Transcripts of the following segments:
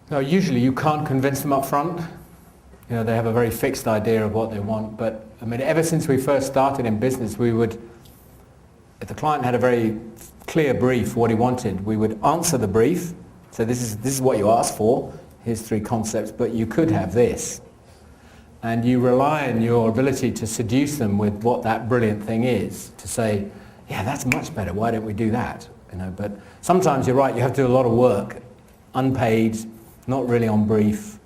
No, usually you can't convince them up front. You know, they have a very fixed idea of what they want. But I mean, ever since we first started in business, we would, if the client had a very clear brief what he wanted, we would answer the brief. So this is what you asked for. Here's 3 concepts, but you could have this. And you rely on your ability to seduce them with what that brilliant thing is, to say, yeah, that's much better, why don't we do that? You know, but sometimes you're right, you have to do a lot of work, unpaid, not really on brief,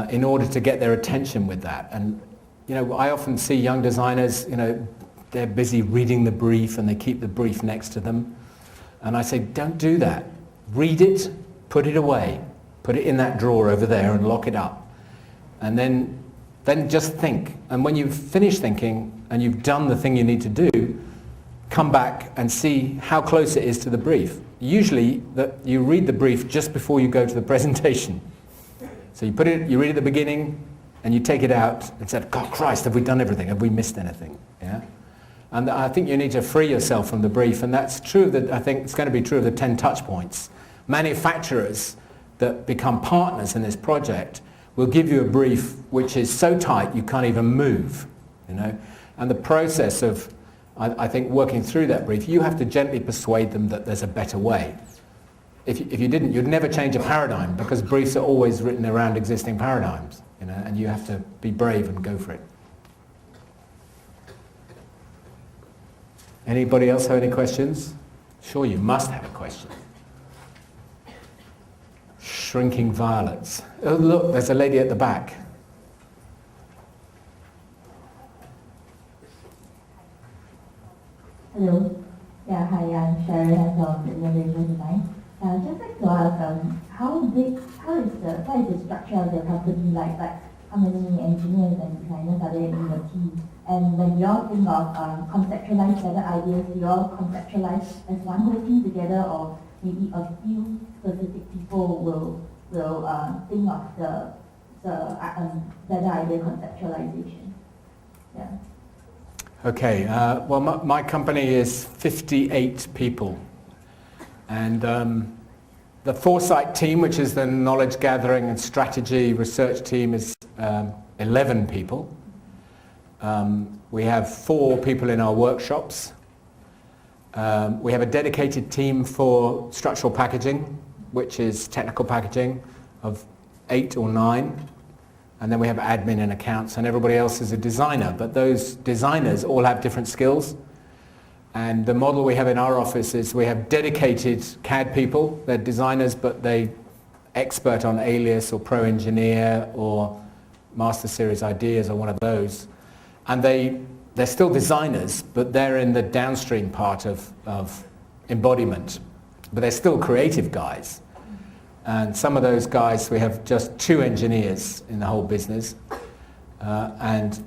in order to get their attention with that. And you know, I often see young designers, you know, they're busy reading the brief and they keep the brief next to them. And I say, don't do that. Read it, put it away, put it in that drawer over there and lock it up. And then just think. And when you've finished thinking and you've done the thing you need to do, come back and see how close it is to the brief. Usually you read the brief just before you go to the presentation. So you read it at the beginning and you take it out and say, God Christ, have we done everything? Have we missed anything? Yeah? And I think you need to free yourself from the brief, and that's true. That I think it's going to be true of the 10 touch points. Manufacturers that become partners in this project will give you a brief which is so tight you can't even move, you know. And the process of, I think, working through that brief, you have to gently persuade them that there's a better way. If you didn't, you'd never change a paradigm, because briefs are always written around existing paradigms, you know, and you have to be brave and go for it. Anybody else have any questions? Sure, you must have a question. Shrinking violets. Oh look, there's a lady at the back. Hello. Yeah, hi, I'm Sharon from Innovation Design. Just like to ask, what is the structure of the company like? Like, how many engineers and designers are there in the team? And when you all think of conceptualize better ideas, do you all conceptualize as one whole team together, or maybe a few specific people will think of the better idea conceptualization? Yeah. Okay, well my company is 58 people, and the Foresight team, which is the knowledge gathering and strategy research team, is 11 people. We have 4 people in our workshops. We have a dedicated team for structural packaging, which is technical packaging, of 8 or 9. And then we have admin and accounts, and everybody else is a designer. But those designers all have different skills. And the model we have in our office is we have dedicated CAD people. They're designers, but they expert on Alias or Pro Engineer or Master Series Ideas or one of those. And they're still designers, but they're in the downstream part of embodiment. But they're still creative guys. And some of those guys, we have just 2 engineers in the whole business. And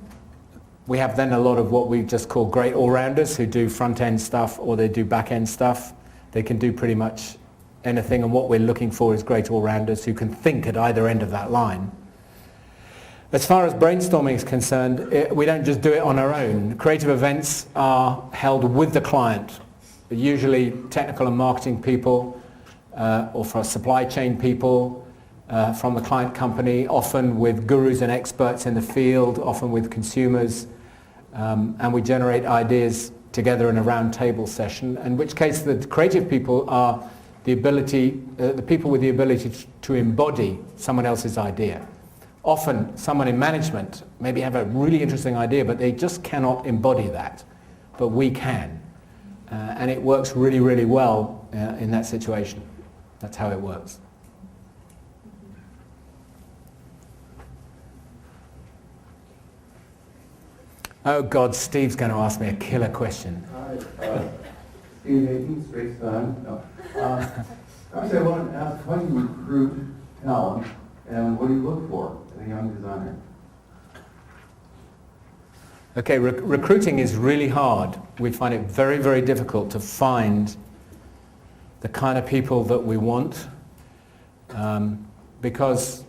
we have then a lot of what we just call great all-rounders who do front-end stuff or they do back-end stuff. They can do pretty much anything, and what we're looking for is great all-rounders who can think at either end of that line. As far as brainstorming is concerned, we don't just do it on our own. Creative events are held with the client, usually technical and marketing people, or for supply chain people from the client company, often with gurus and experts in the field, often with consumers, and we generate ideas together in a round table session, in which case the creative people are the people with the ability to embody someone else's idea. Often someone in management maybe have a really interesting idea, but they just cannot embody that, but we can. And it works really, really well in that situation. That's how it works. Oh God, Steve's going to ask me a killer question. Hi, Steve Aiken, Straits Times. No. Actually, I want to ask, how do you recruit talent, and what do you look for in a young designer? Okay, recruiting is really hard. We find it very, very difficult to find the kind of people that we want, because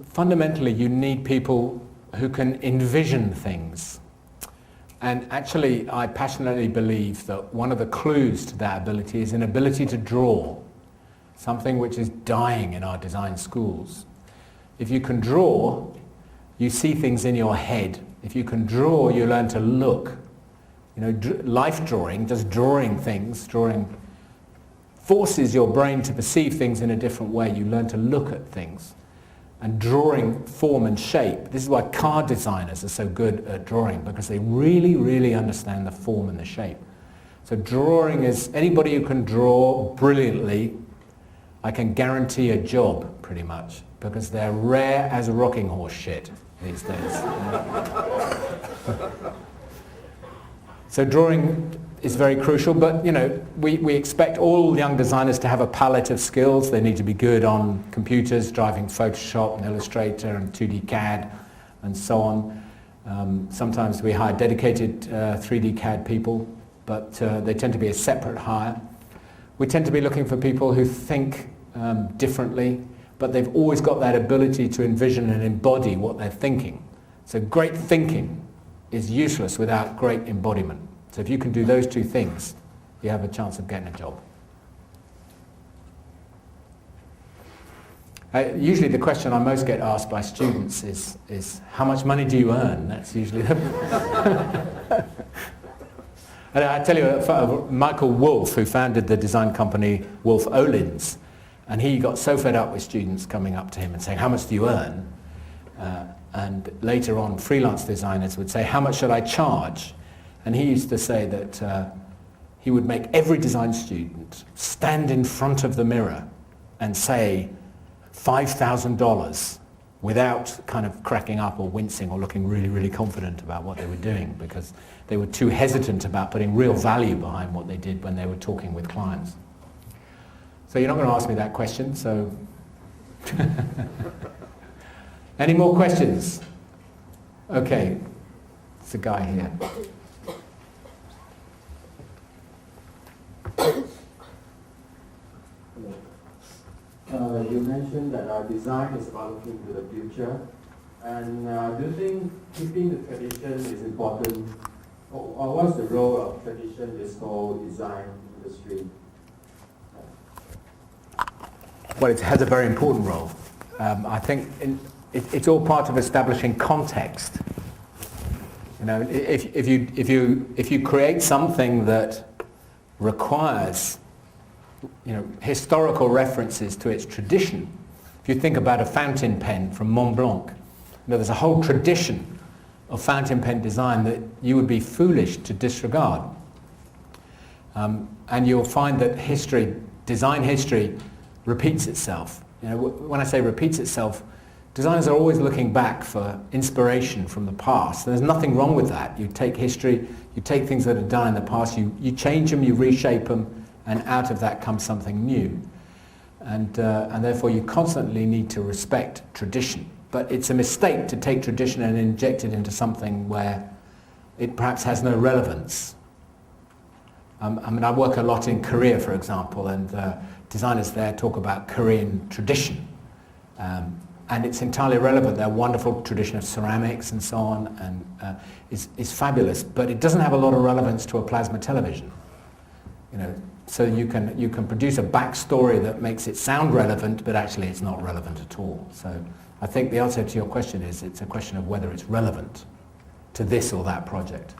fundamentally you need people who can envision things. And actually, I passionately believe that one of the clues to that ability is an ability to draw. something which is dying in our design schools. If you can draw, you see things in your head. If you can draw, you learn to look. You know, life drawing, just drawing things, drawing forces your brain to perceive things in a different way. You learn to look at things. And drawing form and shape. This is why car designers are so good at drawing, because they really, really understand the form and the shape. So drawing is, anybody who can draw brilliantly, I can guarantee a job, pretty much, because they're rare as rocking horse shit these days. So drawing is very crucial, but you know, we expect all young designers to have a palette of skills. They need to be good on computers, driving Photoshop and Illustrator and 2D CAD and so on. Sometimes we hire dedicated 3D CAD people, but they tend to be a separate hire. We tend to be looking for people who think differently, but they've always got that ability to envision and embody what they're thinking. So great thinking is useless without great embodiment. So if you can do those two things, you have a chance of getting a job. Usually the question I most get asked by students is how much money do you earn? That's usually the... And I tell you, Michael Wolff, who founded the design company Wolff Olins, and he got so fed up with students coming up to him and saying, how much do you earn? And later on, freelance designers would say, how much should I charge? And he used to say that he would make every design student stand in front of the mirror and say $5,000 without kind of cracking up or wincing or looking really, really confident about what they were doing, because they were too hesitant about putting real value behind what they did when they were talking with clients. So you're not going to ask me that question, so... Any more questions? Okay, it's a guy here. You mentioned that our design is about looking to the future, and do you think keeping the tradition is important, or what's the role of tradition in this whole design industry? Well, it has a very important role. I think it's all part of establishing context. You know, if you create something that requires, you know, historical references to its tradition. If you think about a fountain pen from Mont Blanc, you know, there's a whole tradition of fountain pen design that you would be foolish to disregard. And you'll find that design history repeats itself. You know, when I say repeats itself, designers are always looking back for inspiration from the past. There's nothing wrong with that. You take history, you take things that are done in the past, you change them, you reshape them, and out of that comes something new. And therefore you constantly need to respect tradition. But it's a mistake to take tradition and inject it into something where it perhaps has no relevance. I mean, I work a lot in Korea, for example, and designers there talk about Korean tradition. And it's entirely relevant. Their wonderful tradition of ceramics and so on and is fabulous, but it doesn't have a lot of relevance to a plasma television. You know, so you can produce a backstory that makes it sound relevant, but actually it's not relevant at all. So I think the answer to your question is it's a question of whether it's relevant to this or that project.